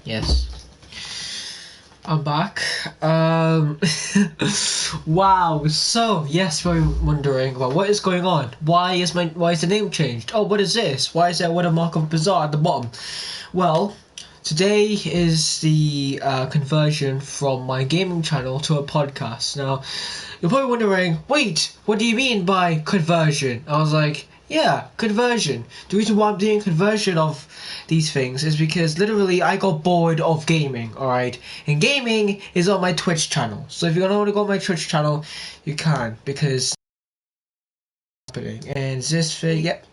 Yes. I'm back. Wow. So yes, we're wondering, well, what is going on? Why is the name changed? Oh, what is this? Why is there Watermark of Bizarre at the bottom? Well, today is the conversion from my gaming channel to a podcast. Now, you're probably wondering, wait, what do you mean by conversion? I was like, yeah, conversion. The reason why I'm doing conversion of these things is because literally I got bored of gaming, alright? And gaming is on my Twitch channel. So if you don't want to go on my Twitch channel, you can, because happening. And is this thing, yep,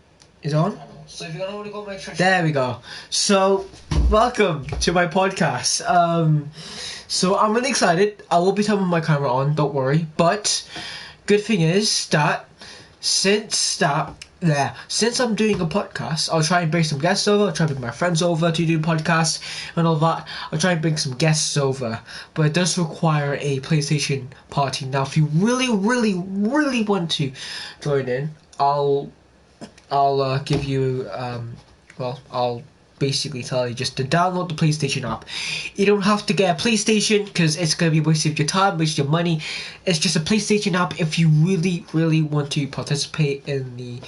is on? So if you don't want to go on my Twitch, there we go. So, welcome to my podcast. So I'm really excited. I will be turning my camera on, don't worry. But good thing is that since I'm doing a podcast, I'll try and bring some guests over. I'll try and bring my friends over to do podcasts and all that. I'll try and bring some guests over, but it does require a PlayStation party. Now, if you really want to join in, I'll give you I'll basically tell you just to download the PlayStation app. You don't have to get a PlayStation because it's going to be wasting your time, wasting your money. It's just a PlayStation app if you really want to participate in the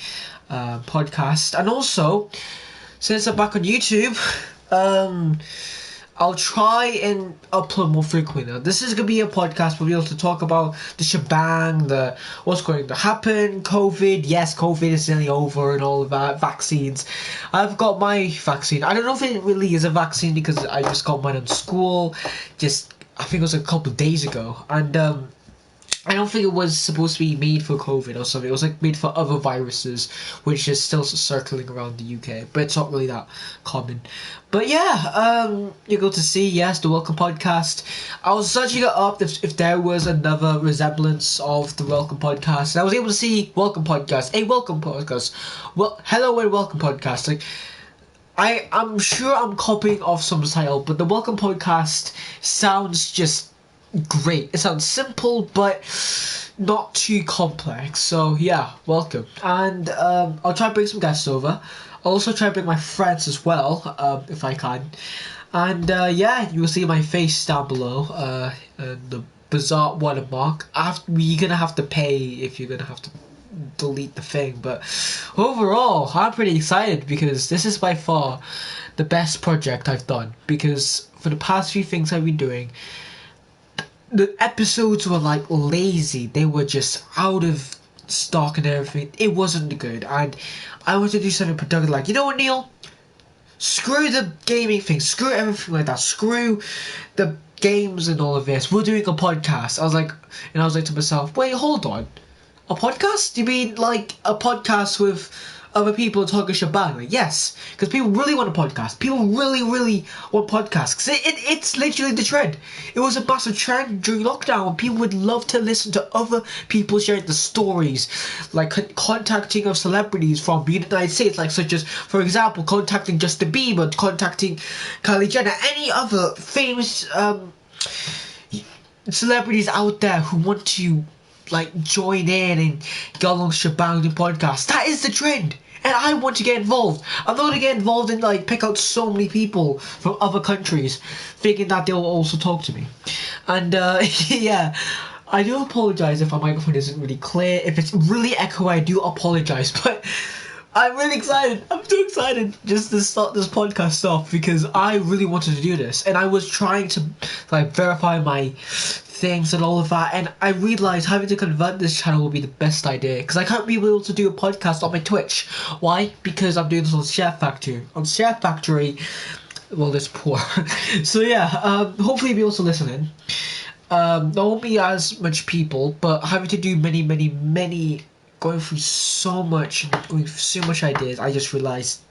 podcast. And also, since I'm back on YouTube, I'll try and upload more frequently. Now, this is going to be a podcast where we'll be able to talk about the shebang, what's going to happen, COVID. Yes, COVID is nearly over and all of that. Vaccines. I've got my vaccine. I don't know if it really is a vaccine because I just got mine in school. I think it was a couple of days ago. And I don't think it was supposed to be made for COVID or something. It was like made for other viruses, which is still circling around the UK, but it's not really that common. But yeah, you go to see, yes, the Welcome Podcast. I was searching it up if there was another resemblance of the Welcome Podcast, and I was able to see Welcome Podcast, a Welcome Podcast. Well, hello and Welcome Podcast. Like, I'm sure I'm copying off some title, but the Welcome Podcast sounds just great. It sounds simple but not too complex. So yeah, welcome. And I'll try to bring some guests over. I'll also try to bring my friends as well, if I can. And yeah, you will see my face down below, and the bizarre watermark. You're gonna have to pay if you're gonna have to delete the thing, but overall I'm pretty excited because this is by far the best project I've done, because for the past few things I've been doing, the episodes were like lazy. They were just out of stock and everything. It wasn't good, and I wanted to do something productive. Like, you know what, Neil? Screw the gaming thing. Screw everything like that. Screw the games and all of this. We're doing a podcast. I was like to myself, wait, hold on. A podcast? You mean like a podcast with other people talking shebang? Like, yes, because people really want a podcast. People really want podcasts, because it's literally the trend. It was a massive trend during lockdown when people would love to listen to other people sharing the stories, like contacting of celebrities from the United States, like such as, for example, contacting Justin Bieber, contacting Kylie Jenner, any other famous celebrities out there who want to like join in and get along shebang in podcasts. That is the trend, and I want to get involved. I'm not going to get involved and like pick out so many people from other countries thinking that they'll also talk to me. And yeah, I do apologize if my microphone isn't really clear. If it's really echoey, I do apologize, but I'm really excited. I'm too excited just to start this podcast off because I really wanted to do this, and I was trying to like verify my things and all of that, and I realised having to convert this channel would be the best idea, because I can't be able to do a podcast on my Twitch. Why? Because I'm doing this on Share Factory. On Share Factory, well, it's poor. So yeah, hopefully you'll be able to listen in. There won't be as much people, but having to do many, going through so much ideas, I just realised,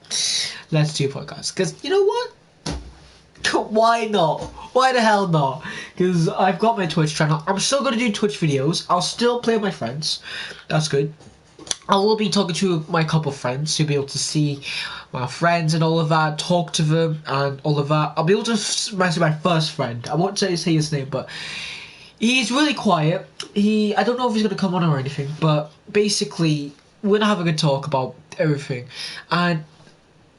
let's do a podcast. Because you know what? Why not? Why the hell not? Because I've got my Twitch channel. I'm still going to do Twitch videos. I'll still play with my friends. That's good. I will be talking to my couple of friends. You'll be able to see my friends and all of that, talk to them and all of that. I'll be able to message my first friend. I won't say his name, but he's really quiet. I don't know if he's going to come on or anything, but basically, we're going to have a good talk about everything. And,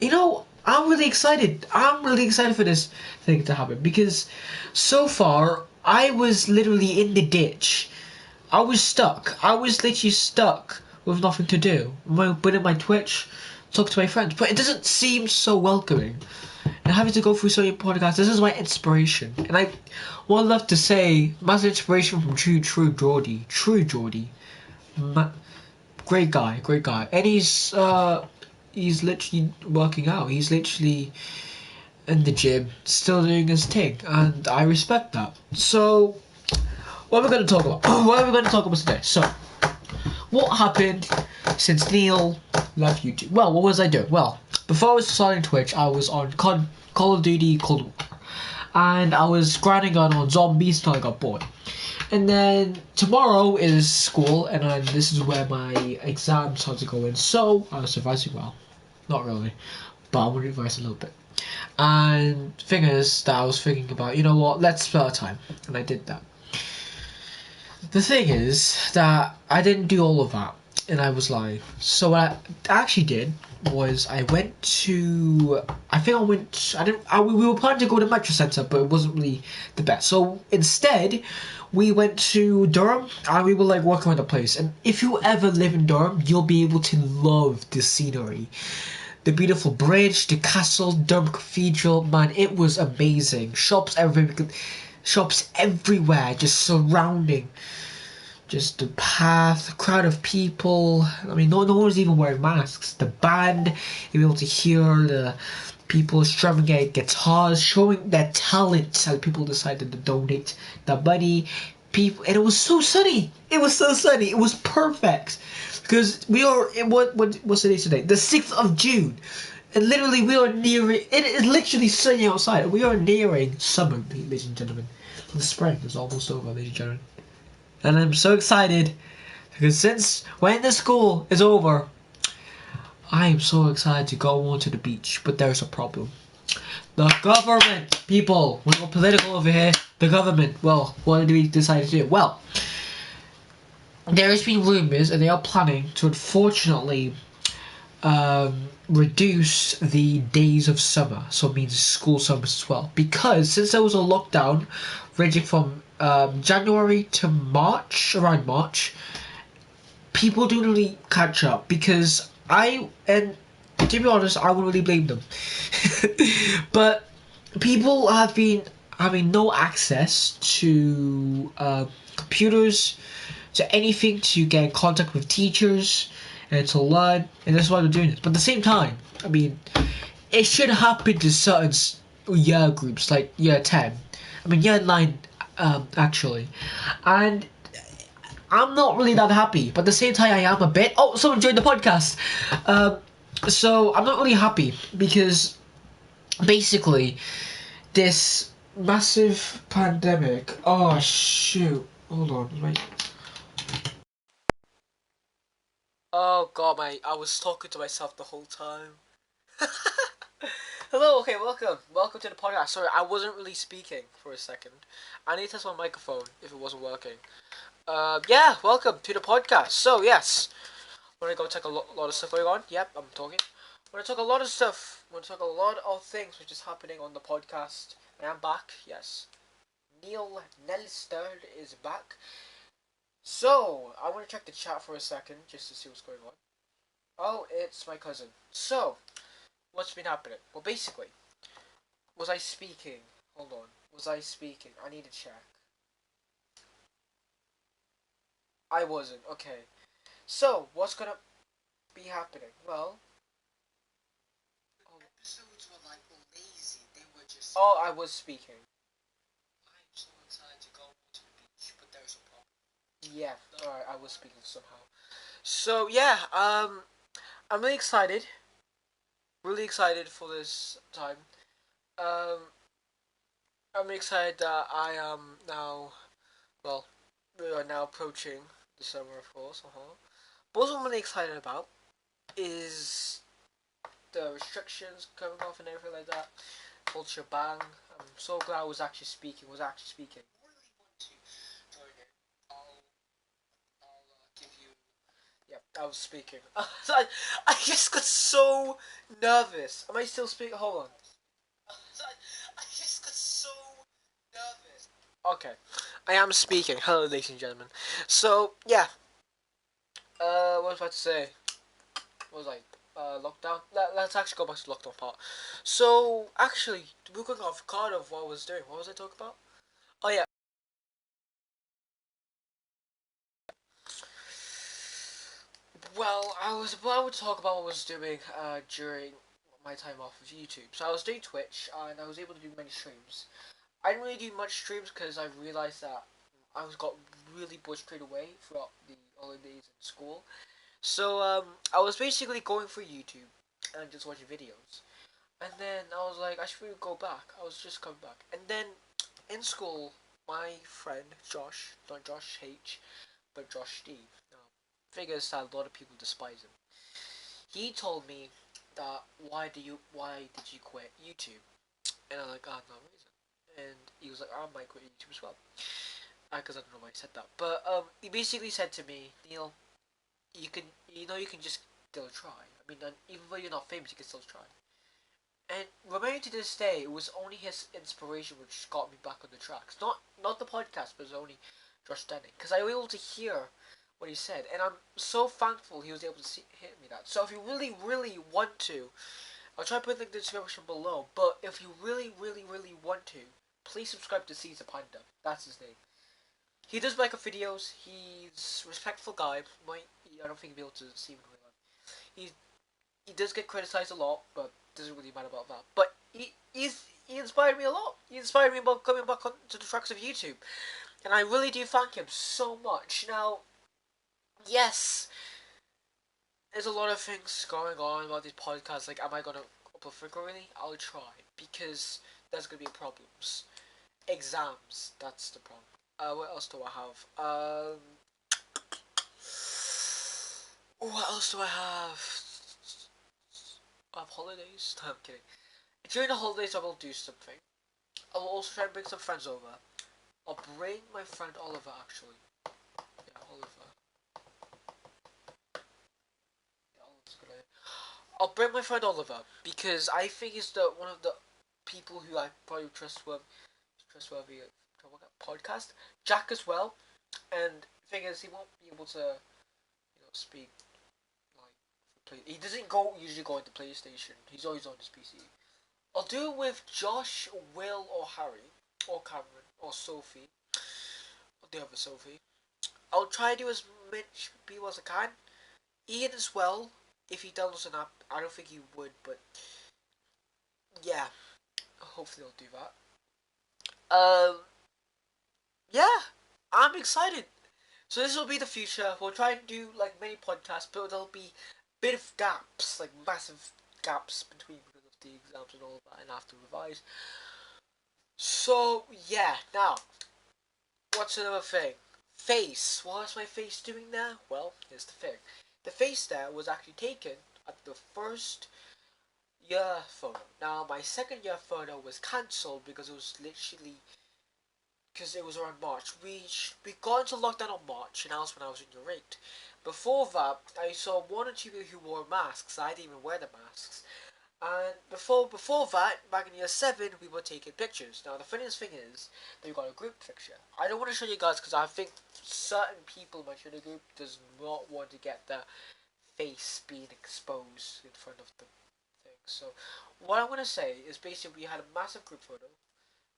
you know, I'm really excited. I'm really excited for this thing to happen because so far I was literally in the ditch. I was stuck. I was literally stuck with nothing to do. Put in my Twitch, talk to my friends, but it doesn't seem so welcoming. And having to go through so many podcasts, this is my inspiration. And I would love to say, massive inspiration from True Geordie. Great guy, great guy. And he's literally working out. He's literally in the gym, still doing his thing, and I respect that. So, what are we going to talk about? What are we going to talk about today? So, what happened since Neil left YouTube? Well, what was I doing? Well, before I was starting Twitch, I was on Call of Duty Cold War, and I was grinding on zombies until I got bored. And then tomorrow is school, and then this is where my exams had to go in. So I was revising well, not really, but I want to revise a little bit. And thing is that I was thinking about, you know what, let's spare time, and I did that. The thing is that I didn't do all of that, and I was lying. So what I actually did was I went to, I think I went, I didn't, I, we were planning to go to Metro Centre, but it wasn't really the best. So instead, we went to Durham, and we were like walking around the place. And if you ever live in Durham, you'll be able to love the scenery. The beautiful bridge, the castle, Durham Cathedral, man, it was amazing. Shops everywhere, just surrounding. Just the path, a crowd of people. I mean, no one was even wearing masks. The band, you were able to hear the people strumming at guitars, showing their talent, and people decided to donate the money. People, and it was so sunny. It was so sunny. It was perfect because we are in what's the day today? The 6th of June. And literally, we are nearing. It is literally sunny outside. We are nearing summer, ladies and gentlemen. The spring is almost over, ladies and gentlemen. And I'm so excited because since when the school is over, I am so excited to go on to the beach. But there's a problem. The government, people, we're not political over here. The government, well, what did we decide to do? Well, there has been rumours and they are planning to unfortunately reduce the days of summer, so it means school summers as well. Because since there was a lockdown ranging from January to March, around March, people don't really catch up because and to be honest, I wouldn't really blame them. But people have been having no access to computers, to anything to get in contact with teachers and to learn, and that's why they're doing this. But at the same time, I mean, it should happen to certain year groups, like year 10. I mean, year 9, actually. And I'm not really that happy, but at the same time, I am a bit. Oh, someone joined the podcast. So I'm not really happy because basically, this massive pandemic. Oh, shoot. Hold on, wait. Oh god, mate, I was talking to myself the whole time. Hello, okay, welcome. Welcome to the podcast. Sorry, I wasn't really speaking for a second. I need to test my microphone if it wasn't working. Yeah, welcome to the podcast. So, yes, we're gonna go check a lot of stuff going on. Yep, I'm talking. We're gonna talk a lot of stuff. We're gonna talk a lot of things which is happening on the podcast. I am back, yes. Neil Nelster is back. So, I want to check the chat for a second just to see what's going on. Oh, it's my cousin. So, what's been happening? Well, basically, was I speaking? Hold on. Was I speaking? I need to check. I wasn't. Okay. So, what's gonna be happening? Well, episodes were like lazy. They were just. Oh, I was speaking. I'm so excited to go to the beach, but there's a problem. Yeah. Alright, I was speaking somehow. So yeah, I'm really excited. Really excited for this time. Um, I'm excited that I am now. Well, we are now approaching the summer, of course. But what I'm really excited about is the restrictions coming off and everything like that. Culture bang. I'm so glad I was actually speaking. I really want to join it. I'll give you. Yep. I was speaking. So I just got so nervous. Am I still speaking? Hold on. So I just got so nervous. Okay, I am speaking. Hello, ladies and gentlemen. So yeah, what was I about to say? What was lockdown? Let's actually go back to the lockdown part. So actually, we got off guard of what I was doing. What was I talking about? Oh yeah. Well, I would talk about what I was doing during my time off of YouTube. So I was doing Twitch and I was able to do many streams. I didn't really do much streams because I realized that I was got really bored straight away throughout the holidays in school. So I was basically going through YouTube and just watching videos. And then I was like, I should really go back. I was just coming back. And then in school, my friend Josh, not Josh H, but Josh Steve, figures that a lot of people despise him. He told me that why did you quit YouTube? And I'm like, no reason. And he was like, I might quit YouTube as well. Because I don't know why he said that. But he basically said to me, Neil, you can just still try. I mean, even though you're not famous, you can still try. And remaining to this day, it was only his inspiration which got me back on the tracks. Not the podcast, but it was only Josh Denning. Because I was able to hear what he said, and I'm so thankful he was able to hit me that. So if you really, really want to, I'll try to put the description below. But if you really, really, really want to, please subscribe to Caesar Panda. That's his name. He does make up videos. He's a respectful guy. I don't think he'll be able to see him in real life. He does get criticized a lot, but doesn't really matter about that. But he inspired me a lot. He inspired me about coming back onto the tracks of YouTube, and I really do thank him so much. Now, yes, there's a lot of things going on about these podcasts. Like, am I gonna upload frequently? I'll try because there's gonna be problems. Exams, that's the problem. What else do I have? What else do I have? I have holidays. No, I'm kidding. During the holidays, I will do something. I will also try and bring some friends over. I'll bring my friend Oliver, actually. Yeah, Oliver. Yeah, Oliver's a good idea. I'll bring my friend Oliver because I think he's the one of the people who I probably trustworthy podcast. Jack as well, and the thing is, he won't be able to speak like he doesn't usually go into PlayStation. He's always on his PC. I'll do it with Josh, Will, or Harry, or Cameron, or Sophie, or the other Sophie. I'll try to do as much people as I can. Ian as well, if he downloads an app. I don't think he would, but yeah, hopefully he'll do that. Yeah, I'm excited. So this will be the future. We'll try and do like many podcasts, but there'll be a bit of gaps, like massive gaps between because of the exams and all of that, and I have to revise. So yeah, now what's another thing? Face. What's my face doing there? Well, here's the thing. The face there was actually taken at the first year photo. Now my second year photo was cancelled because it was literally because it was around March. We got into lockdown on March, and that was when I was in year 8. Before that, I saw one or two people who wore masks. I didn't even wear the masks. And before that, back in year 7, we were taking pictures. Now, the funniest thing is that we got a group picture. I don't want to show you guys because I think certain people in my shadow group does not want to get their face being exposed in front of the thing. So, what I'm going to say is basically we had a massive group photo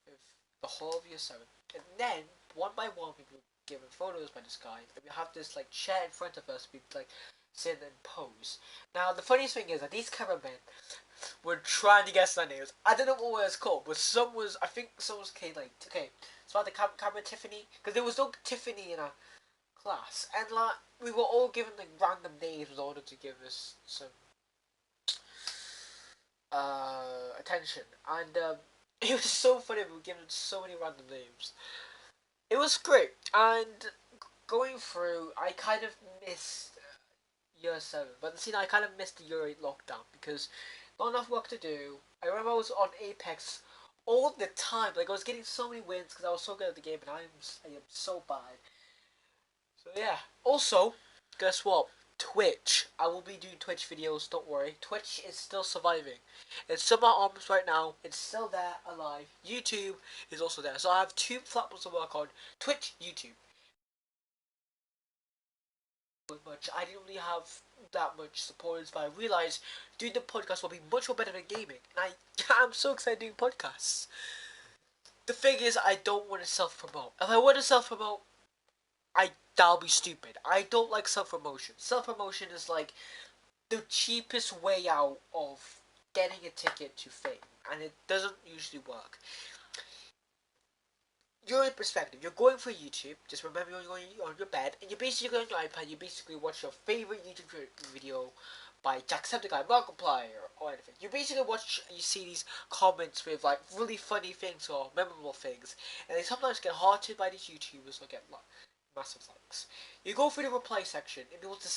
with the whole of year 7. And then, one by one, we were given photos by this guy. And we have this like chair in front of us. We like sit and pose. Now, the funniest thing is that these cameramen were trying to guess their names. I don't know what it was called, but I think some was okay, it's about the camera Tiffany, because there was no Tiffany in our class, and like we were all given like random names in order to give us some attention, and it was so funny. We were given so many random names. It was great, and going through, I kind of missed year 7, but see, I kind of missed the year 8 lockdown because not enough work to do. I remember I was on Apex all the time. Like I was getting so many wins because I was so good at the game, and I am so bad. So yeah. Also, guess what? Twitch. I will be doing Twitch videos, don't worry. Twitch is still surviving. It's still my arms right now. It's still there, alive. YouTube is also there. So I have two platforms to work on. Twitch, YouTube. Much. I didn't really have that much supporters, but I realized doing the podcast will be much more better than gaming. And I'm so excited doing podcasts. The thing is, I don't want to self-promote. If I want to self-promote, that'll be stupid. I don't like self-promotion. Self-promotion is like the cheapest way out of getting a ticket to fame, and it doesn't usually work. You're in perspective. You're going for YouTube. Just remember you're going on your bed, and you're basically on your iPad. You basically watch your favorite YouTube video by Jacksepticeye, Markiplier, or anything. You basically watch. You see these comments with like really funny things or memorable things, and they sometimes get hearted by these YouTubers or get massive likes. You go through the reply section and be able to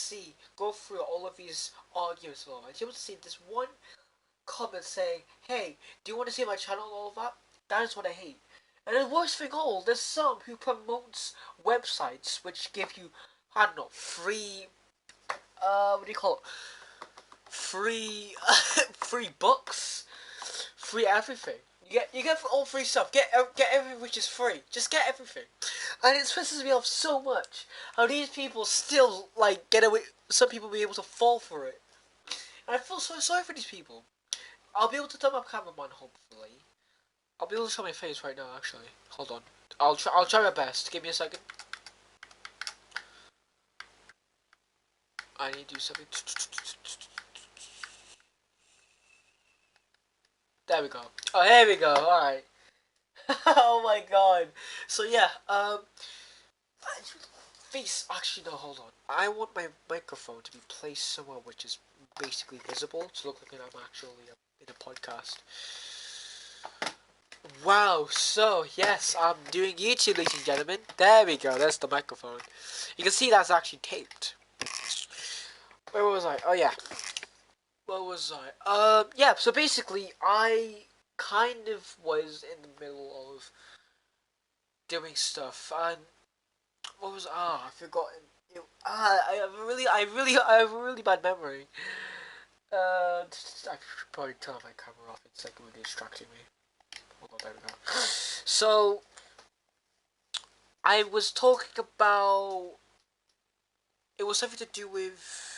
go through all of these arguments and all that. You're able to see this one comment saying, "Hey, do you want to see my channel?" and all of that. That is what I hate. And the worst thing all, there's some who promotes websites which give you, I don't know, free, what do you call it? Free, free books, free everything. You get all free stuff. Get everything which is free. Just get everything, and it pisses me off so much. How these people still like get away. Some people be able to fall for it, and I feel so sorry for these people. I'll be able to turn my camera on, hopefully. I'll be able to show my face right now, actually. Hold on. I'll try my best. Give me a second. I need to do something. There we go. Oh, here we go. Alright. Oh my god. So yeah, face, actually no, hold on. I want my microphone to be placed somewhere which is basically visible to look like I'm actually in a podcast. Wow, so yes, I'm doing YouTube, ladies and gentlemen. There we go, that's the microphone. You can see that's actually taped. Where was I? Oh yeah. Where was I? Yeah, so basically I kind of was in the middle of doing stuff, and what was I forgot. I have a really bad memory. I should probably turn my camera off. It's like really distracting me. Hold on, there we go. So I was talking about. It was something to do with.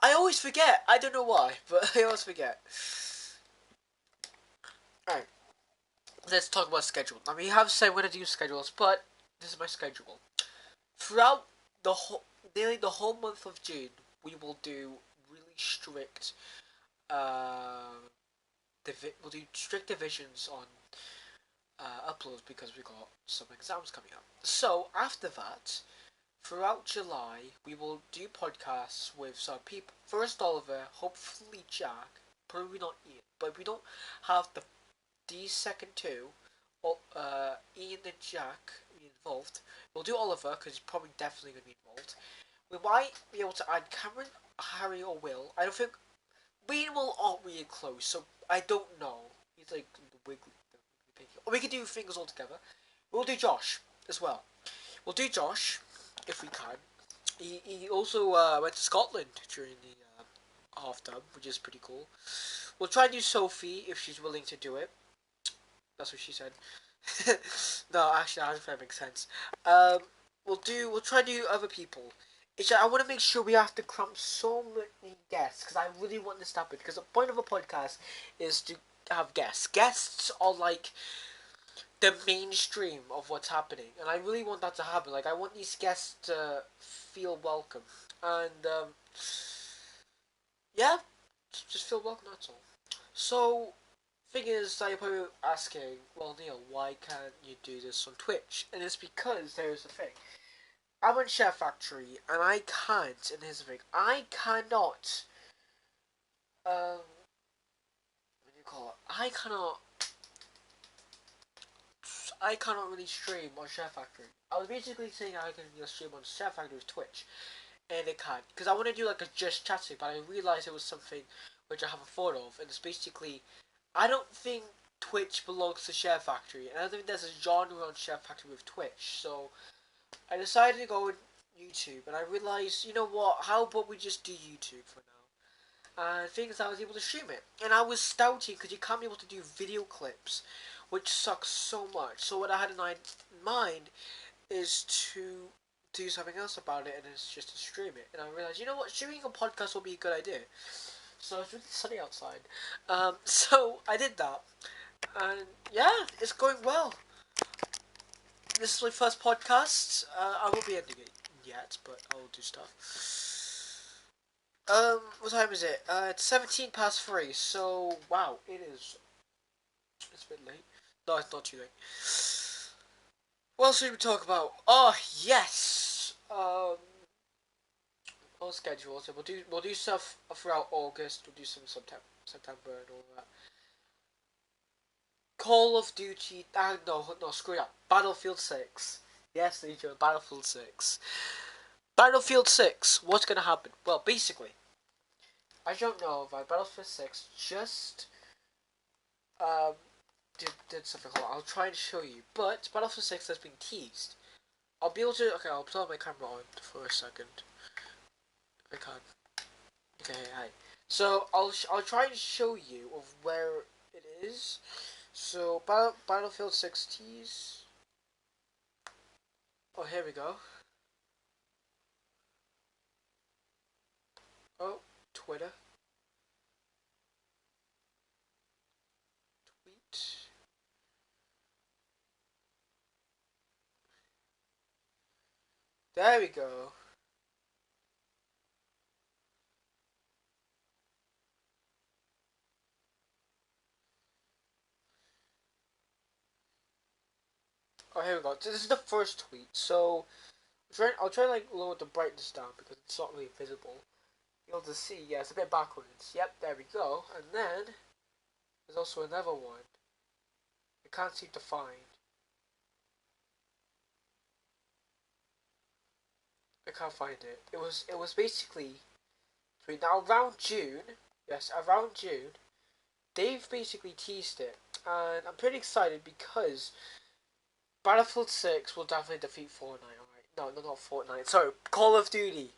I always forget. I don't know why, but I always forget. Alright, let's talk about schedule. I mean, you have said when to do schedules, but this is my schedule. Throughout the nearly the whole month of June, we will do really strict, uh, we'll do strict divisions on uploads because we got some exams coming up. So after that, throughout July, we will do podcasts with some people. First Oliver, hopefully Jack, probably not Ian, but if we don't have these second two, Ian and Jack be involved, we'll do Oliver because he's probably definitely going to be involved. We might be able to add Cameron, Harry, or Will. I don't think me and Will aren't really close, so I don't know. He's like the wiggly. Or we could do things all together. We'll do Josh as well. We'll do Josh if we can. He also went to Scotland during the half term, which is pretty cool. We'll try and do Sophie if she's willing to do it. That's what she said. No, actually, I don't think that makes sense. We'll try to do other people. I want to make sure we have to cram so many guests because I really want this to happen. Because the point of a podcast is to have guests. Guests are like the mainstream of what's happening, and I really want that to happen. Like I want these guests to feel welcome, and yeah, just feel welcome. That's all. So, thing is, you're probably asking, well, Neil, why can't you do this on Twitch? And it's because there's a thing. I'm on Chef Factory, and I can't. And here's the thing: I cannot. What do you call it? I cannot really stream on Chef Factory. I was basically saying I can stream on Chef Factory's Twitch, and it can't because I want to do like a just chatting, but I realized it was something which I haven't thought of, and it's basically I don't think Twitch belongs to Chef Factory, and I don't think there's a genre on Chef Factory with Twitch, so I decided to go YouTube, and I realized, you know what? How about we just do YouTube for now? And things I was able to stream it, and I was stouty because you can't be able to do video clips, which sucks so much. So what I had in mind is to do something else about it, and it's just to stream it. And I realized, you know what? Streaming a podcast would be a good idea. So it's really sunny outside. So I did that, and yeah, it's going well. This is my first podcast. I won't be ending it yet, but I will do stuff. What time is it? It's 17 past 3, so wow, it is. It's a bit late. No, it's not too late. What else should we talk about? Oh, yes! On schedule, so we'll do stuff throughout August, we'll do some September and all that. Call of Duty, no, screw that. Battlefield 6. Yes, Battlefield 6. Battlefield 6, what's gonna happen? Well, basically, I don't know if Battlefield 6 just um did something. Hold on, I'll try and show you. But Battlefield 6 has been teased. I'll be able to. Okay, I'll put my camera on for a second. I can't. Okay, hi. So I'll try and show you of where it is. So Battlefield 6 tease. Oh, here we go. Oh, Twitter. Tweet. There we go. Oh, here we go. This is the first tweet. So I'll try to like lower the brightness down because it's not really visible. You'll just see. Yeah, it's a bit backwards. Yep, there we go. And then there's also another one. I can't seem to find. I can't find it. It was basically now around June. Yes, around June. They've basically teased it, and I'm pretty excited because Battlefield 6 will definitely defeat Fortnite. Alright, no, not Fortnite. Sorry, Call of Duty.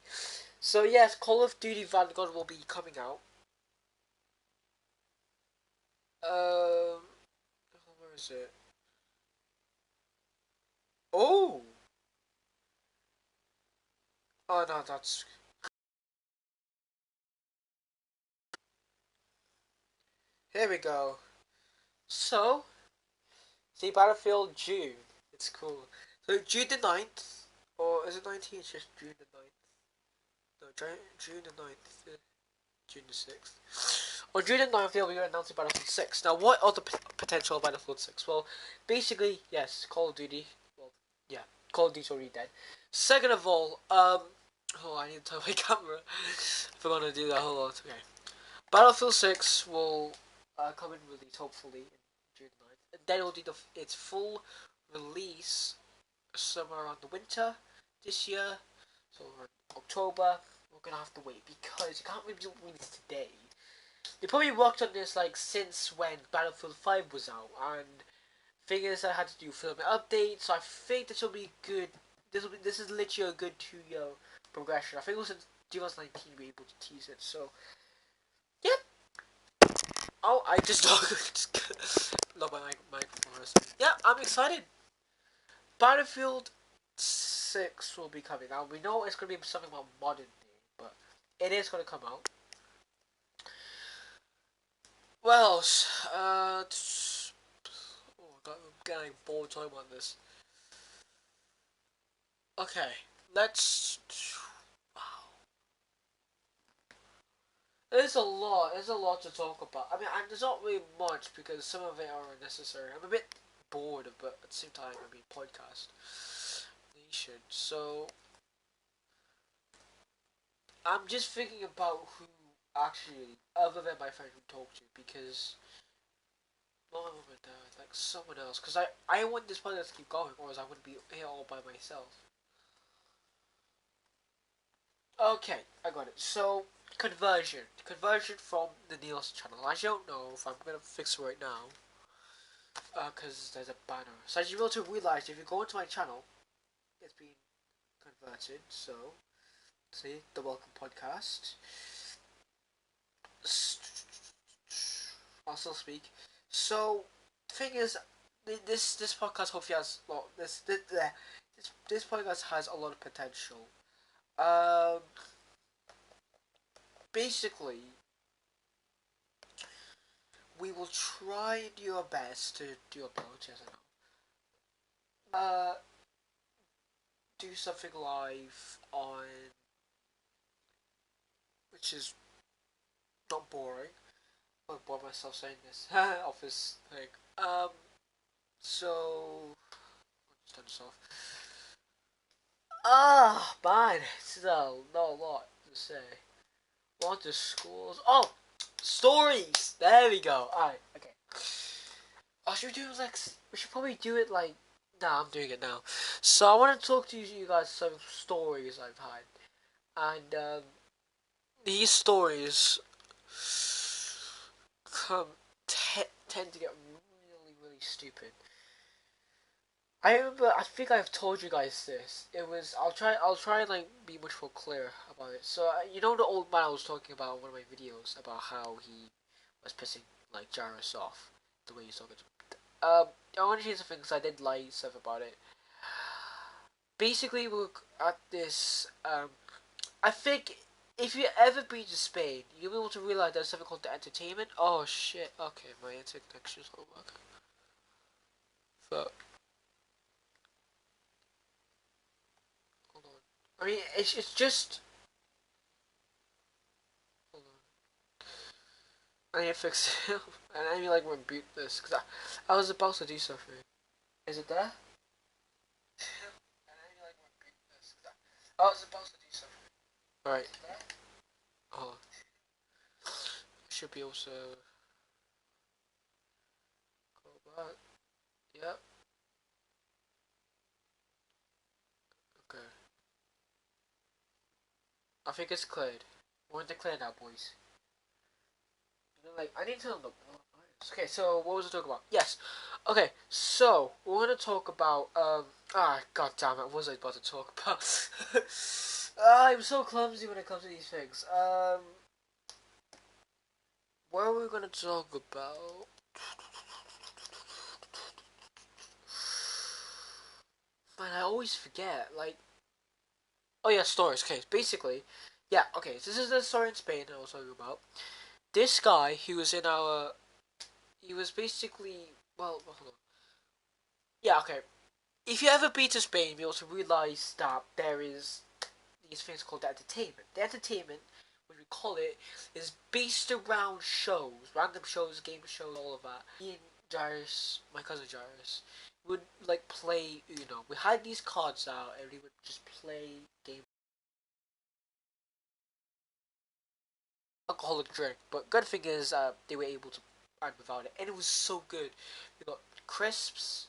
So yes, Call of Duty Vanguard will be coming out. Where is it? Oh, oh no, that's here we go. So see Battlefield June. It's cool. So June the 9th, or is it 19th? It's just June the 9th. No, June the 9th. June the 6th. On June the 9th, they'll be announcing Battlefield 6. Now, what are the potential Battlefield 6? Well, basically, yes, Call of Duty. Well, yeah, Call of Duty's already dead. Second of all, oh, I need to turn my camera. If I'm gonna do that, hold on. Okay. Battlefield 6 will come in release, hopefully, in June 9th. And then it'll do its full release somewhere around the winter this year. So, October. We're gonna have to wait because you can't really release today. They probably worked on this like since when Battlefield 5 was out, and thing is I had to do film updates, so I think this will be good. This is literally a good 2 year progression. I think it was in 2019 we were able to tease it. So yep. Oh, I just not my microphone. Yeah, I'm excited. Battlefield 6 will be coming out. We know it's gonna be something about modern day, but it is gonna come out. Well, I'm getting bored talking about this. Okay, let's. Wow, there's a lot. There's a lot to talk about. I mean, there's not really much because some of it are unnecessary. I'm a bit bored, but at the same time, I mean, podcast nation. So I'm just thinking about who actually, other than my friend who talked to, because not my mom and dad, like someone else. Because I want this podcast to keep going, or else I would be here all by myself. Okay, I got it. So, conversion. Conversion from the Niels channel. I don't know if I'm gonna fix it right now. Because there's a banner. So, as you will to realize, if you go into my channel, it's been converted. started. So, see the Welcome Podcast. I'll still speak. So, thing is, this podcast hopefully has this podcast has a lot of potential. Um, Basically, we will try and do our best to do uploads. Yes, I know. Do something live on, which is not boring. I won't bore myself saying this. Office thing. So let's turn this off. Man, still not a lot to say. Want to schools? Oh, stories. There we go. Alright, okay. Oh, should we do it like? We should probably do it like. Nah, I'm doing it now. So I want to talk to you guys some stories I've had, and these stories tend to get really stupid. I remember. I think I've told you guys this. It was. I'll try and like be much more clear about it. So you know the old man I was talking about in one of my videos about how he was pissing like Jairus off the way he's talking to him. I want to share some things I did like stuff about it. Basically, we're at this. I think if you ever been to Spain, you'll be able to realize there's something called the entertainment. Oh shit! Okay, my internet connection's not working. Fuck. Hold on. I mean, it's just. Hold on. I need to fix it. And I need like reboot this because I was about to do something. Is it there? And I need like reboot this because I was about to do something. All right. Oh, I should be able to go back. Yep. Okay. I think it's cleared. We're in the clear now, boys. You know, like I need to know the. Okay, so what was I talking about? Yes. Okay, so we're gonna talk about god damn it, what was I about to talk about? I'm so clumsy when it comes to these things. What are we gonna talk about? Man, I always forget. Like, oh yeah, stories. Okay, basically, yeah. Okay, so this is the story in Spain I was talking about. This guy, he was in our. He was basically hold on. Yeah, okay. If you ever been to Spain, you'll also realize that there is these things called entertainment. The entertainment, what we call it, is based around shows, random shows, game shows, all of that. Me and Jairus, my cousin Jairus, would like play Uno. We had these cards out, and we would just play game. Alcoholic drink, but good thing is they were able to add without it, and it was so good. We got crisps.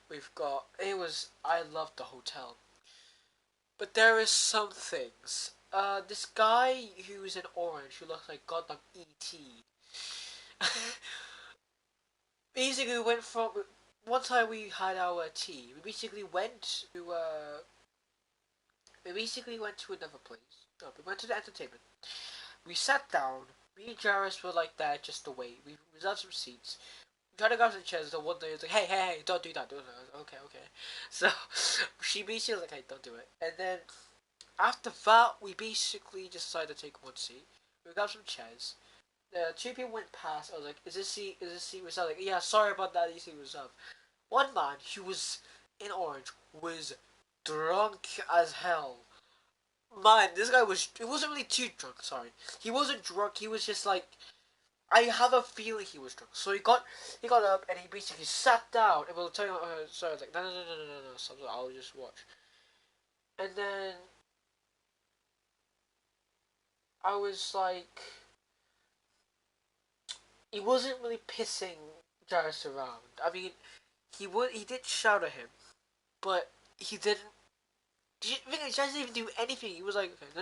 We've got it was. I loved the hotel. But there is some things. This guy who's in orange, who looks like goddamn E.T. basically went from one time we had our tea. We basically went to another place. No, we went to the entertainment. We sat down. Me and Jairus were like there just to wait. We reserved some seats. We tried to grab some chairs. The one day was like, hey, don't do that. Don't do that. Okay. So she basically was like, hey, don't do it. And then after that, we basically just decided to take one seat. We got some chairs. The two people went past. I was like, is this seat reserved? Like, yeah, sorry about that, this seat reserved. One man, who was in orange, was drunk as hell. Man, this guy was, it wasn't really too drunk, sorry. He wasn't drunk, he was just like, I have a feeling he was drunk. So he got up and he basically sat down and was telling sorry, I was like, no, so I'll just watch. And then I was like, he wasn't really pissing Jairus around. I mean, he did shout at him, but he didn't. Jairus didn't even do anything. He was like, okay,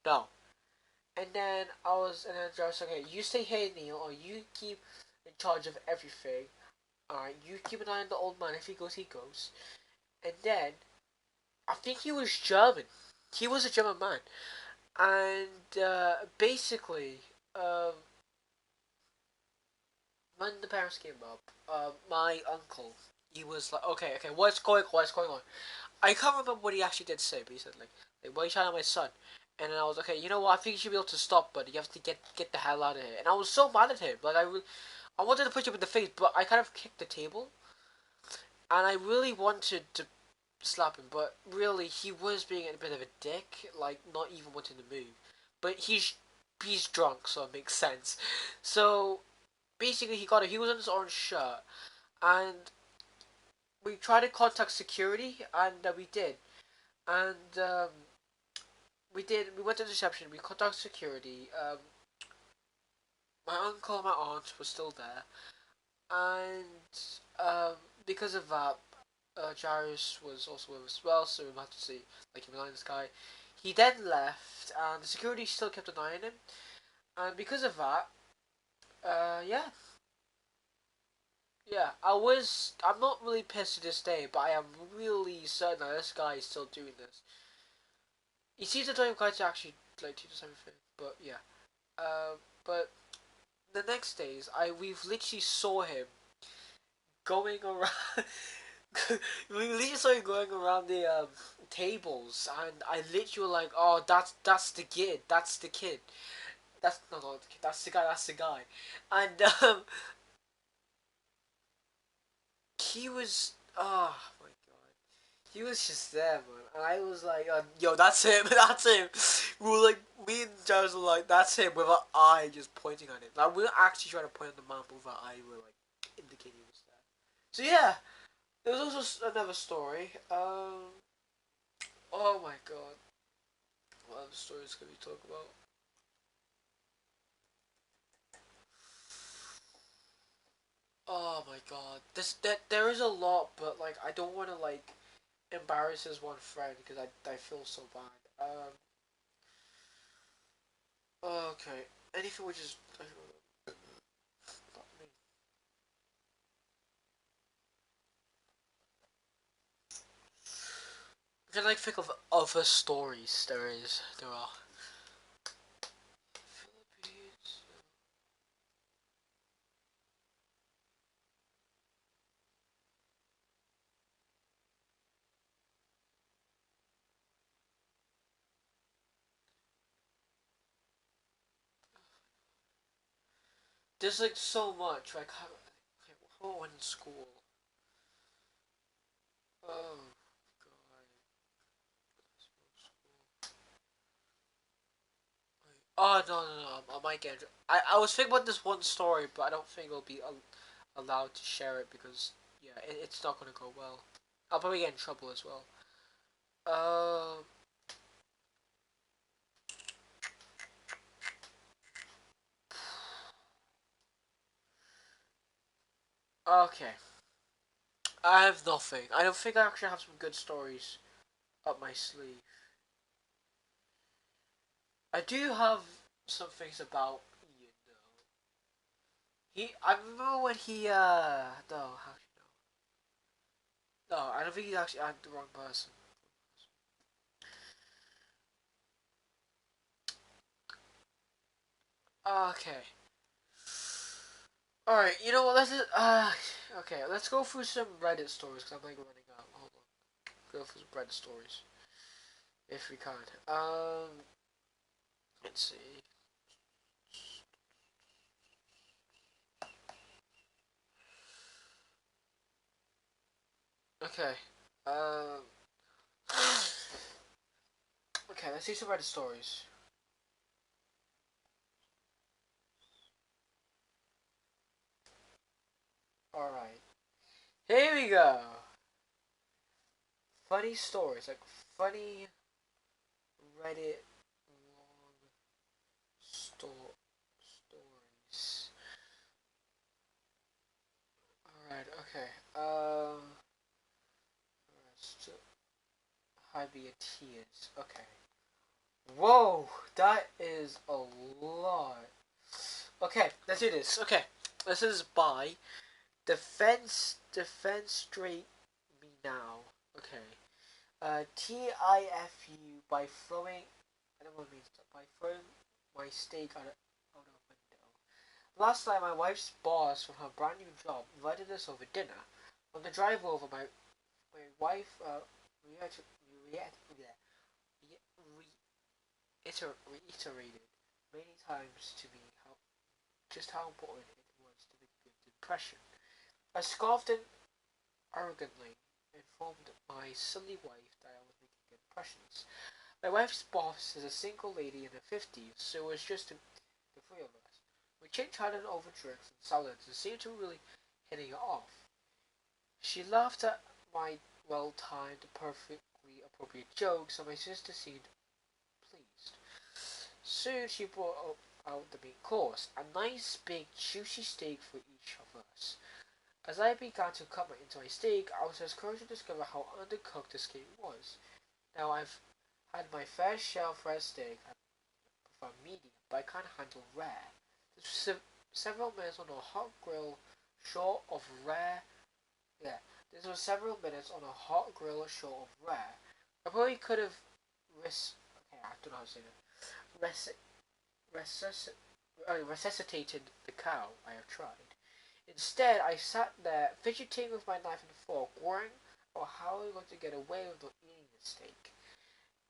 no. And then Jairus was like, okay, you stay here, Neil, or you keep in charge of everything. Alright, you keep an eye on the old man. If he goes, he goes. And then I think he was German. He was a German man, and basically, um, when the parents came up, my uncle, he was like, okay, okay, what's going on? I can't remember what he actually did say, but he said like, why are you shouting at my son? And then I was okay, you know what? I think you should be able to stop, but you have to get the hell out of here. And I was so mad at him. Like I wanted to punch him in the face, but I kind of kicked the table, and I really wanted to slap him, but really he was being a bit of a dick, like not even wanting to move. But he's drunk, so it makes sense. So basically, he was on his orange shirt, and we tried to contact security, and we did, and we went to the reception, we contacted security. My uncle and my aunt were still there, and because of that, Jairus was also with us as well, so we had to see like him behind this guy. He then left, and the security still kept an eye on him, and because of that, yeah, yeah, I'm not really pissed to this day, but I am really certain that this guy is still doing this. He seems the type of guy to actually like teach us everything, but yeah. Uh, but the next days, we've literally saw him going around. We literally saw him going around the tables, and I literally were like, "Oh, that's the kid. That's the kid. That's not the kid. That's the guy. That's the guy." And he was, oh my god, he was just there, man. And I was like, "Yo, that's him. That's him." We were like, me and Giles were like, "That's him," with our eye just pointing at him. Like we were actually trying to point at the map with our eye. We were like indicating he was there. So yeah, there was also another story. Oh my god. What other stories can we talk about? Oh my god. There is a lot, but like I don't want to like embarrass his one friend because I feel so bad. Okay. Anything which is I don't know, not me. I can like think of other stories. There are. Philippines. There's like so much. Like how I went in school. Oh god. Oh no! I might get. I was thinking about this one story, but I don't think I'll be allowed to share it because yeah, it's not gonna go well. I'll probably get in trouble as well. Um. Okay. I have nothing. I don't think I actually have some good stories up my sleeve. I do have some things about Ian though. I remember when he no, how should you know? No, I don't think he actually. I'm the wrong person. Okay. All right. You know what? Okay. Let's go through some Reddit stories because I'm like running out. Hold on. Go through some Reddit stories if we can. Let's see. Okay. Um. Okay. Let's see some Reddit stories. All right. Here we go. Funny stories, like funny Reddit long stories. All right. Okay. Hibiateas. Okay. Whoa, that is a lot. Okay, let's do this. Okay, this is by Defense Straight Me Now. Okay. TIFU by throwing. I don't know what it means. By throwing my steak out of a window. Last night, my wife's boss from her brand new job invited us over dinner. On the drive over, my wife reiterated, reiterated many times to me how important it was to make a good impression. I scoffed and arrogantly informed my silly wife that I was making good impressions. My wife's boss is a single lady in her 50s, so it was just the three of us. We chit-chatted over drinks and salads and seemed to really hitting it off. She laughed at my well-timed, perfectly appropriate jokes, and my sister seemed pleased. Soon she brought out the main course, a nice big juicy steak for each of us. As I began to cut into my steak, I was encouraged to discover how undercooked the steak was. Now I've had my fair share of rare steak. I prefer medium, but I can't handle rare. This was several minutes on a hot grill short of rare. Yeah, this was several minutes on a hot grill short of rare. I probably could have okay, I don't know how to say that. Resuscitated the cow. I have tried. Instead, I sat there fidgeting with my knife and fork, worrying about how I was going to get away with not eating the steak.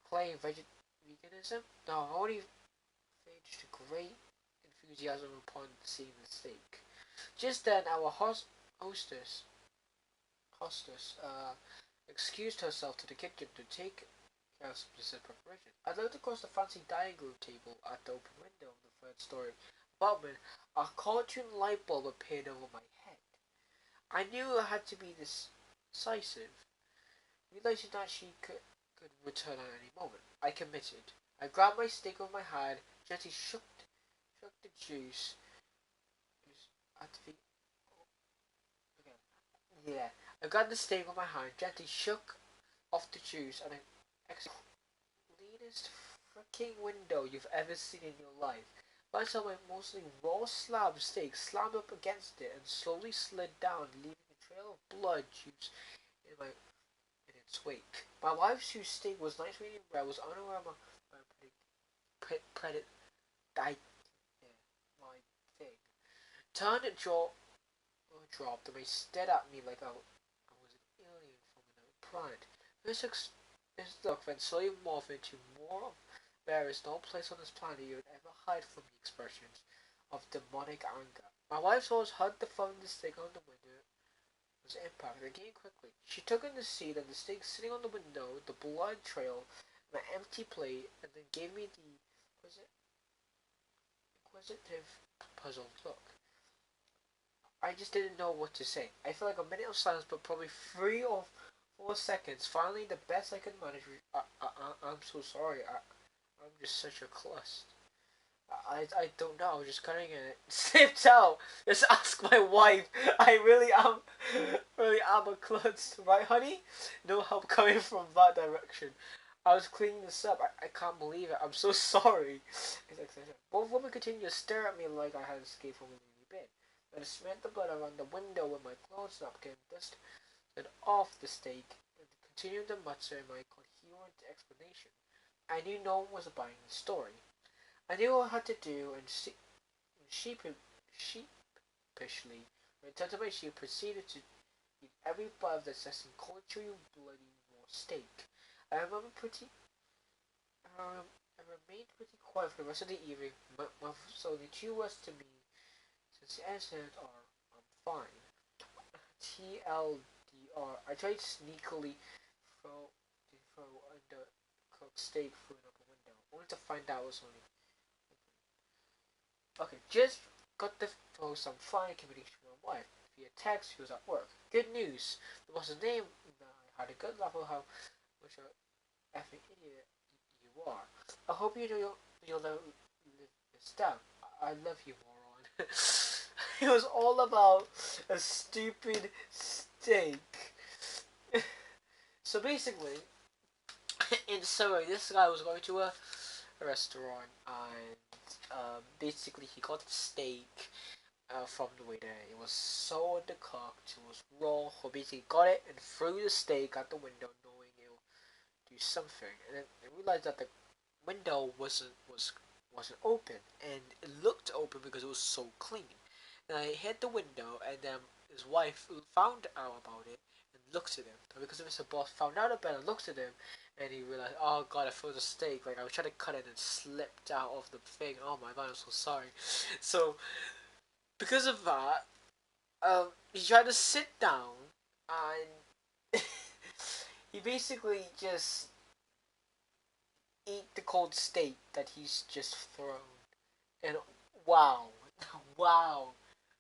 Playing veganism? No, I only faged great enthusiasm upon seeing the steak. Just then, our hostess excused herself to the kitchen to take care of some dessert preparation. I looked across the fancy dining room table at the open window of the third story apartment. A cartoon light bulb appeared over my head. I knew I had to be decisive. Realizing that she could return at any moment, I committed. I grabbed my stick with my hand, gently shook the juice. At the okay. Yeah, I grabbed the stick with my hand, gently shook off the juice, and I exited the cleanest freaking window you've ever seen in your life. I saw my mostly raw slab steak slammed up against it and slowly slid down, leaving a trail of blood juice in its wake. My wife's whose steak was nice medium rare was unaware of my predicament. I my thing. Turned and jaw dropped and they stared at me like I was an alien from another planet. This look then slowly morphed into more of there is no place on this planet you would ever hide from the expressions of demonic anger. My wife's horse heard the phone the stick on the window was impacted again quickly. She took in the seat and the stick sitting on the window, the blood trail, my empty plate, and then gave me the inquisitive, puzzled look. I just didn't know what to say. I felt like a minute of silence, but probably 3 or 4 seconds. Finally, the best I could manage. I'm so sorry. I'm just such a klutz. I don't know. I was just cutting it. Slipped out. Just ask my wife. I really am a klutz, right, honey? No help coming from that direction. I was cleaning this up. I can't believe it. I'm so sorry. Both women continued to stare at me like I had escaped from a movie bed. I smeared the blood around the window with my clothes napkin, dusted off the steak, and continued to mutter my coherent explanation. I knew no one was buying the story. I knew what I had to do, and sheepishly returned to my sheep, proceeded to eat every bite of the disgusting culture bloody raw steak. I remember pretty. I remained pretty quiet for the rest of the evening. So the two words to me since the incident are I'm fine. TLDR. I tried sneakily throw undercooked steak through an open window, only to find out it was only okay. Just got to throw some fine communication with my wife via text. She was at work. Good news. There was a name. I had a good laugh at how much a effing idiot you are. I hope you'll never live this down. I love you, moron. It was all about a stupid steak. So basically, in summary, this guy was going to a restaurant and basically he got the steak from the waiter. It was so undercooked, it was raw. So basically got it and threw the steak out the window knowing do something, and then I realized that the window wasn't open, and it looked open because it was so clean. And I hit the window, and then his wife found out about it and looked at him. And because Mr. Boss found out about it and looked at him, and he realized, oh god, I froze a steak. Like I was trying to cut it and slipped out of the thing. Oh my god, I'm so sorry. So because of that, he tried to sit down, and he basically just eat the cold steak that he's just thrown. And wow, wow.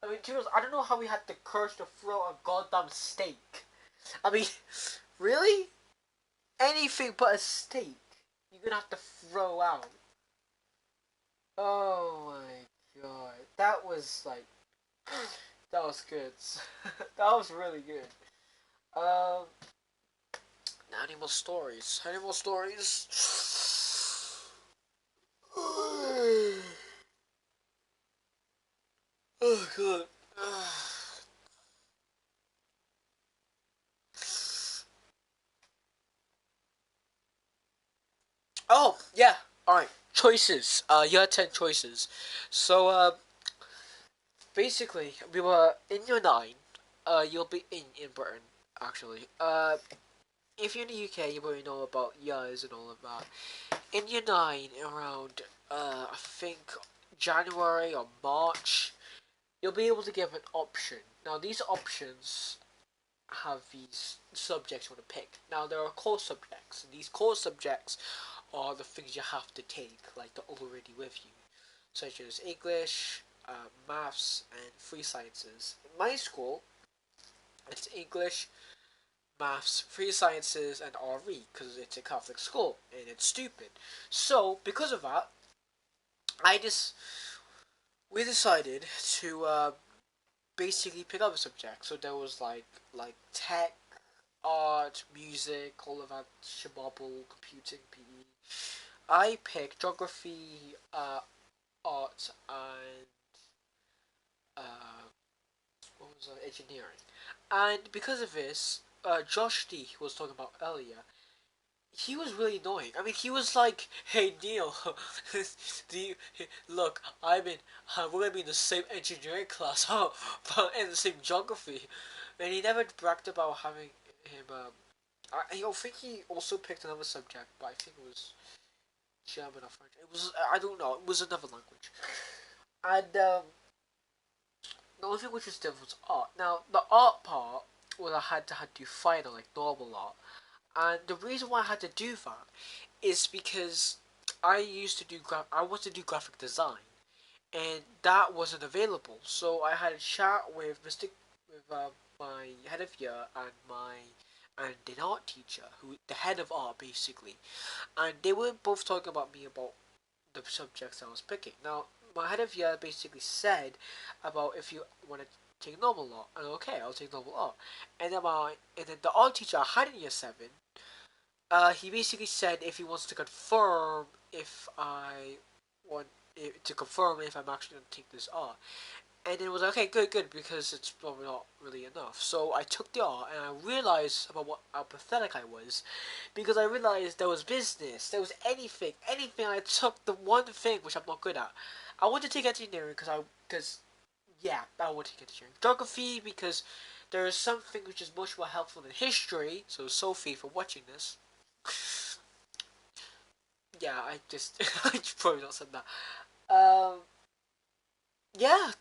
I mean, to I don't know how he had the courage to throw a goddamn steak. I mean, really? Anything but a steak, you're gonna have to throw out. Oh my god, that was like, that was good. That was really good. Um, animal stories. Animal stories. Oh god. Oh yeah. All right. Choices. You had 10 choices. So basically, we were in year nine. You'll be in Britain actually. If you're in the UK, you probably know about years and all of that. In year nine, around I think January or March, you'll be able to give an option. Now these options have these subjects you want to pick. Now there are core subjects, and these core subjects are the things you have to take, like they're already with you, such as English, maths, and free sciences. In my school, it's English, maths, free sciences, and RE because it's a Catholic school and it's stupid. So because of that, I just we decided to basically pick up a subject. So there was like tech, art, music, all of that shabobble, computing, PE. I picked geography, art, and uh, what was that? Engineering. And because of this, Josh D, who was talking about earlier, he was really annoying. I mean, he was like, "Hey Neil, do you look? we're gonna be in the same engineering class, but in the same geography," and he never bragged about having him. I don't think he also picked another subject, but I think it was German or French. It was I don't know. It was another language, and the only thing which was different was art. Now the art part was I had to do final like normal art, and the reason why I had to do that is because I used to do I wanted to do graphic design, and that wasn't available. So I had a chat with my head of year and an art teacher, who the head of art basically, and they were both talking about me about the subjects I was picking. Now my head of year basically said about if you want to take normal art, and okay, I'll take normal art, and then the art teacher I had in year 7, he basically said if he wants to confirm if I want to confirm if I'm actually going to take this art. And it was like, okay, good, good, because it's probably not really enough. So I took the art, and I realized about how pathetic I was, because I realized there was business, there was anything. I took the one thing which I'm not good at. I want to take engineering because yeah, I want to take engineering. Geography because there is something which is much more helpful than history. So Sophie, for watching this, yeah, I just I probably not said that. Um, yeah,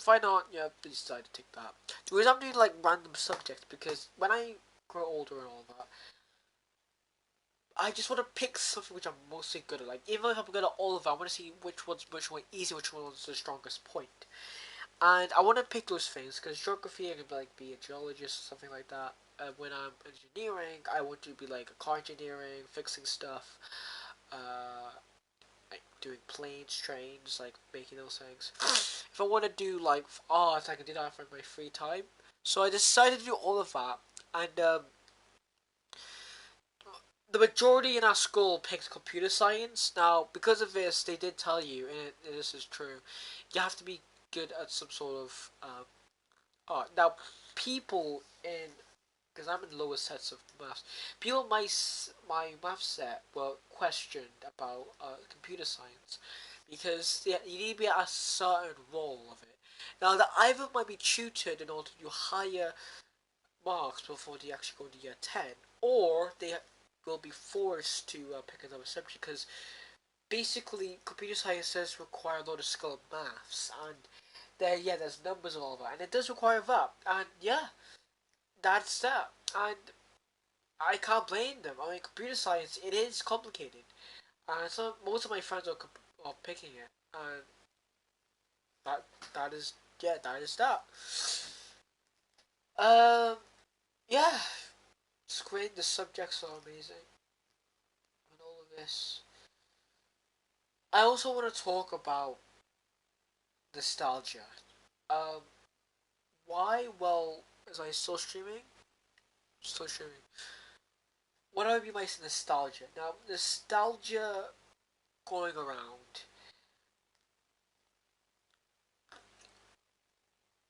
why not? Yeah, please decide to take that. The reason I'm doing like random subjects because when I grow older and all that, I just want to pick something which I'm mostly good at. Like even if I'm good at all of them, I want to see which one's much more easy, which one's the strongest point. And I want to pick those things because geography, I can like be a geologist or something like that. When I'm engineering, I want to be like a car engineering, fixing stuff. Uh, like doing planes, trains, like making those things. If I want to do like art, I can do that for my free time. So I decided to do all of that, and the majority in our school picked computer science. Now, because of this, they did tell you, and this is true, you have to be good at some sort of art. Now, people in because I'm in the lowest sets of maths. People in my math set were questioned about computer science because you need to be at a certain role of it. Now, the either might be tutored in order to do higher marks before they actually go to year 10, or they will be forced to pick another subject because basically computer sciences require a lot of skill in maths, and there's numbers and all that, and it does require that, and yeah, that's that. And I can't blame them. I mean, computer science, it is complicated. And so most of my friends are picking it. And that, that is, yeah, that is that. Um, yeah, it's great. The subjects are amazing. And all of this. I also want to talk about nostalgia. Um, why? Well, as I still streaming? Still streaming. What would be my nostalgia? Now, nostalgia going around.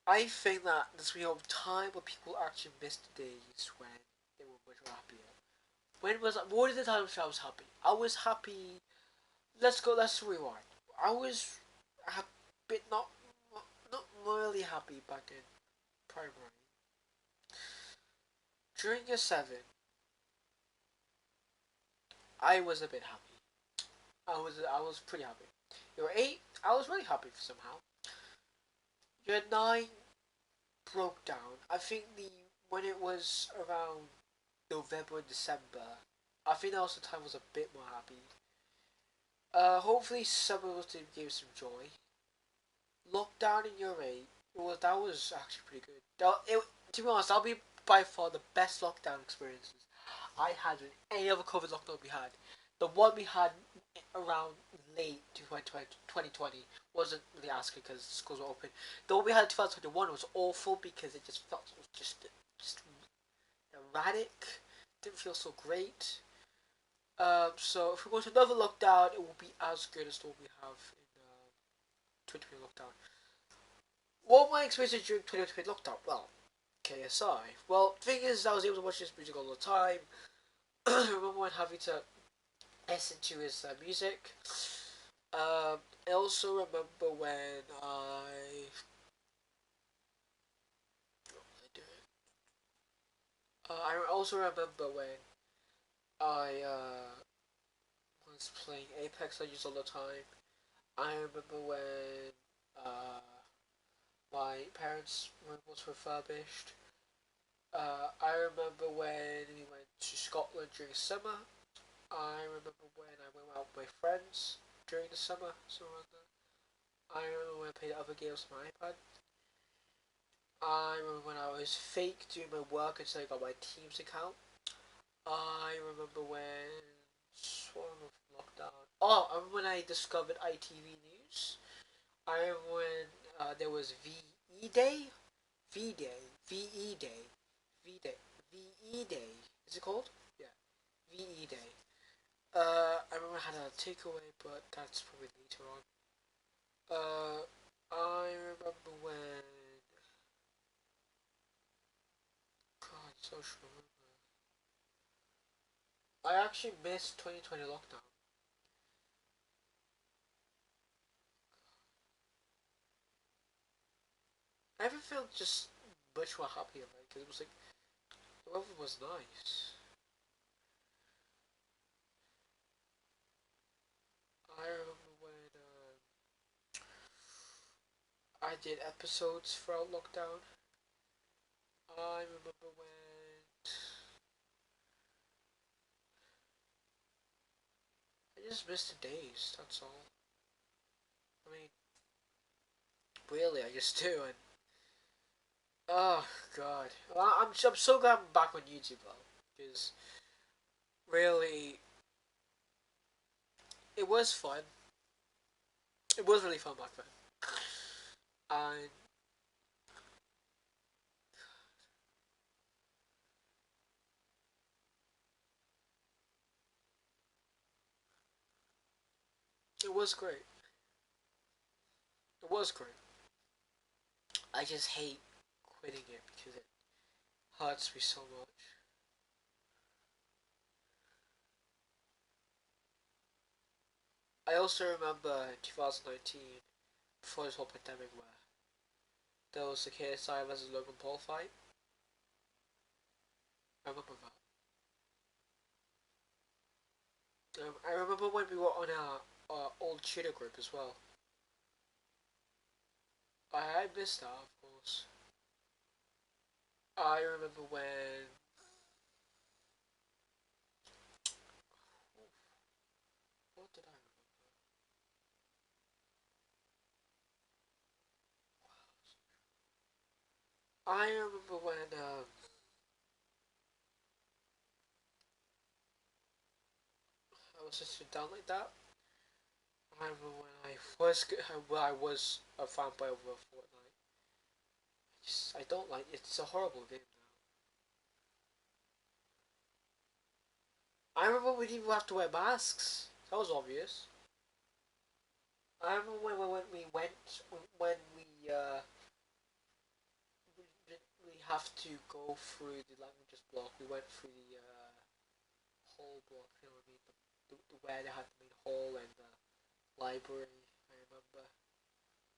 I think that there's been a time where people actually missed the days when they were much happier. When was what is the time I was happy? I was happy. Let's rewind. I was a bit not really happy back in primary. During year 7, I was a bit happy. I was pretty happy. Year 8, I was really happy somehow. Year 9 broke down. I think the when it was around November and December, I think that was the time I was a bit more happy. Hopefully summer was to give some joy. Lockdown in year 8, that was actually pretty good. To be honest, that'll be by far the best lockdown experiences I had with any other COVID lockdown we had. The one we had around late 2020 wasn't really as good because schools were open. The one we had in 2021 was awful because it just felt just erratic. Didn't feel so great. So if we go to another lockdown, it will be as good as the one we have in 2020 lockdown. What were my experiences during 2020 lockdown? Well, KSI. Well, the thing is, I was able to watch this music all the time. I remember when having to listen to his music. I also remember when I also remember when I was playing Apex Legends all the time. I remember when uh, my parents' room was refurbished. I remember when we went to Scotland during summer. I remember when I went out with my friends during the summer, so around that. I remember when I played other games on my iPad. I remember when I was fake doing my work until I got my Teams account. I remember when sort of lockdown. Oh, I remember when I discovered ITV News. I remember when there was VE Day, V Day, VE Day, V Day, VE Day. Is it called? Yeah, VE Day. I remember I had a takeaway, but that's probably later on. I remember when. God, social remember. I actually missed 2020 lockdown. I ever felt just much more happy about it because it was like the weather was nice. I remember when I did episodes throughout lockdown. I remember when I just missed the days. That's all. I mean, really, I just do. And oh god, well, I'm so glad I'm back on YouTube though, because really, it was fun. It was really fun back then, and it was great. It was great. I just hate quitting it because it hurts me so much. I also remember in 2019, before this whole pandemic, where there was the KSI versus Logan Paul fight. I remember that. I remember when we were on our old cheater group as well. I missed that, of course. I remember when. What did I remember when I was just down like that. I remember when I was a fanboy over Fortnite. I don't like it. It's a horrible game now. I remember we didn't even have to wear masks. That was obvious. I remember when we went when we didn't really have to go through the languages block. We went through the hall block. You know what I mean? Where they had the main hall and the library. I remember.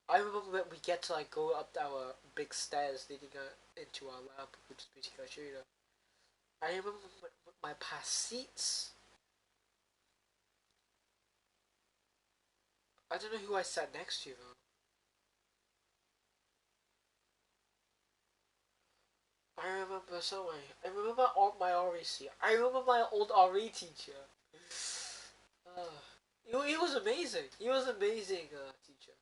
I remember that we get to like go up our big stairs leading into our lab, which is basically our tutor. I remember my past seats. I don't know who I sat next to though. I remember so I remember my REC. I remember my old RE teacher. He was amazing. He was amazing teacher.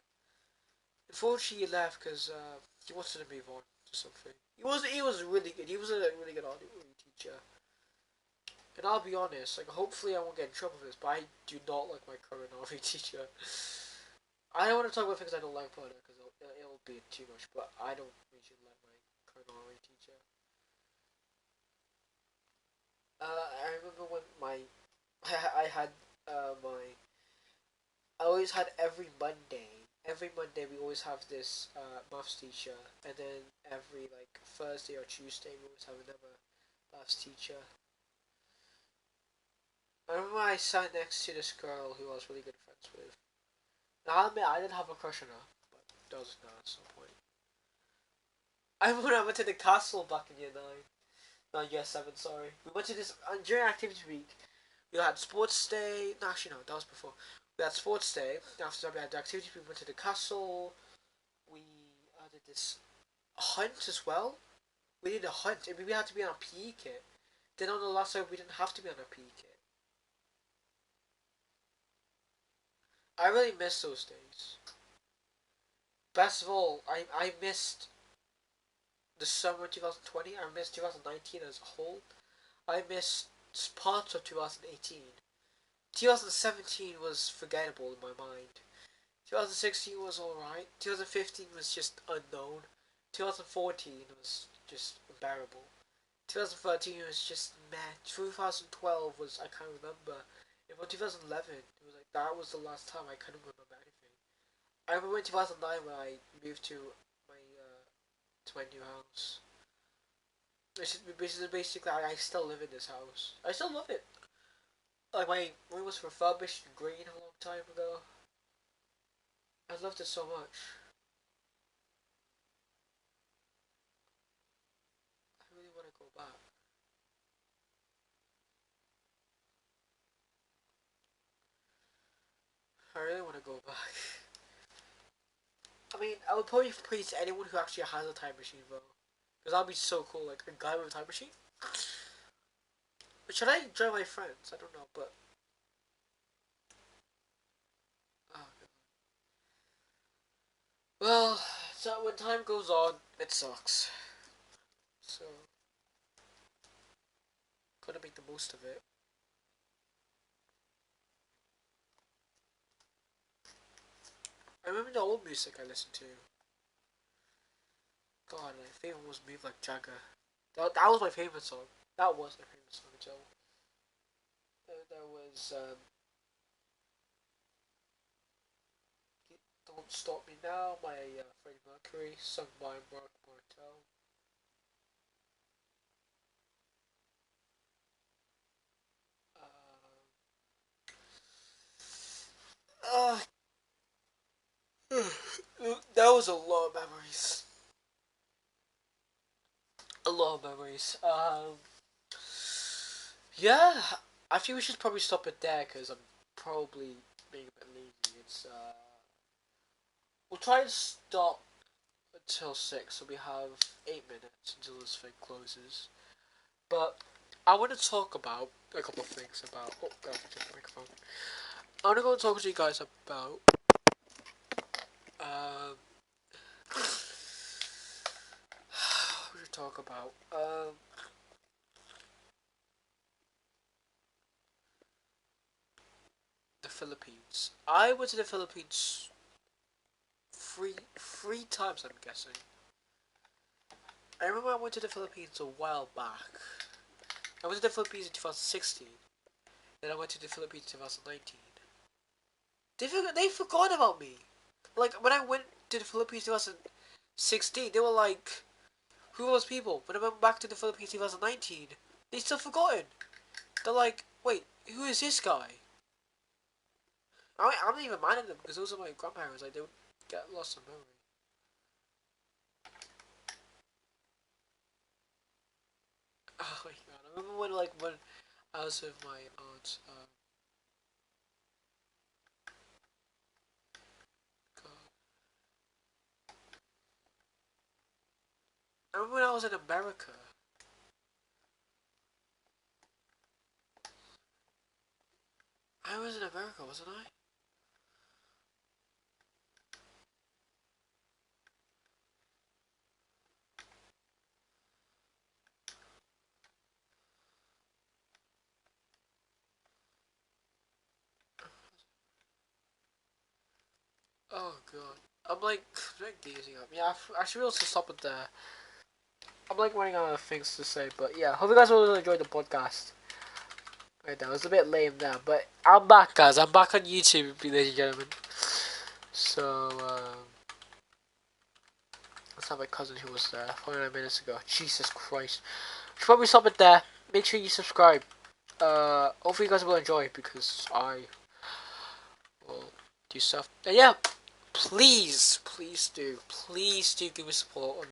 Unfortunately, he left because he wanted to move on to something. He was really good. He was a really good RE teacher. And I'll be honest, like hopefully I won't get in trouble for this, but I do not like my current RE teacher. I don't want to talk about things I don't like about her because it'll be too much. But I don't usually like my current RE teacher. I remember when my I had my I always had every Monday. Every Monday we always have this maths teacher, and then every like Thursday or Tuesday we always have another maths teacher. I remember I sat next to this girl who I was really good friends with. Now I'll admit I didn't have a crush on her, but that was not at some point. I remember when I went to the castle back in year 9. No, year 7, sorry. We went to this during activity week. We had sports day. No, actually, no, that was before. We had sports day. After that, we had the activity. We went to the castle. We did this hunt as well. We did a hunt. I mean, we had to be on a PE kit. Then on the last day, we didn't have to be on a PE kit. I really miss those days. Best of all, I missed the summer 2020. I missed 2019 as a whole. I missed parts of 2018. 2017 was forgettable in my mind. 2016 was alright. 2015 was just unknown. 2014 was just unbearable. 2013 was just meh. 2012 was, I can't remember. And for 2011, it was like that was the last time I couldn't remember anything. I remember in 2009 when I moved to my new house. Which is basically I still live in this house. I still love it. Like my room was refurbished and green a long time ago. I loved it so much. I really want to go back. I really want to go back. I mean, I would probably praise anyone who actually has a time machine though, because that'd be so cool. Like a guy with a time machine. But should I join my friends? I don't know, but oh, well, so when time goes on, it sucks. So gotta make the most of it. I remember the old music I listened to. God, my favorite was Move Like Jagger. That was my favorite song. That was my favorite song, Joe. There was Don't Stop Me Now by Freddie Mercury, sung by Mark Martel. Uh, that was a lot of memories. A lot of memories. Yeah, I think we should probably stop it there because I'm probably being a bit lazy. We'll try and stop until 6, so we have 8 minutes until this thing closes. But I want to talk about a couple of things about. Oh, God, just the microphone. I want to go and talk to you guys about. Um, what should talk about? The Philippines. I went to the Philippines three times. I'm guessing. I remember I went to the Philippines a while back. I went to the Philippines in 2016. Then I went to the Philippines in 2019. They forgot about me. Like when I went to the Philippines in 2016, they were like, "Who are those people?" When I went back to the Philippines in 2019, they still forgotten. They're like, "Wait, who is this guy?" I'm not even mad at them because those are my grandparents. Like they would get lost in memory. Oh my god! I remember when I was with my aunt. God. I remember when I was in America. I was in America, wasn't I? Oh god. I'm like gazing up. Yeah, I should also stop it there. I'm like running out of things to say, but yeah, hope you guys will enjoy the podcast. Right, that was a bit lame there, but I'm back, guys. I'm back on YouTube, ladies and gentlemen. So, let's have my cousin who was there 49 minutes ago. Jesus Christ. Should probably stop it there. Make sure you subscribe. Hopefully you guys will enjoy because I will do stuff. And yeah, please do give me support on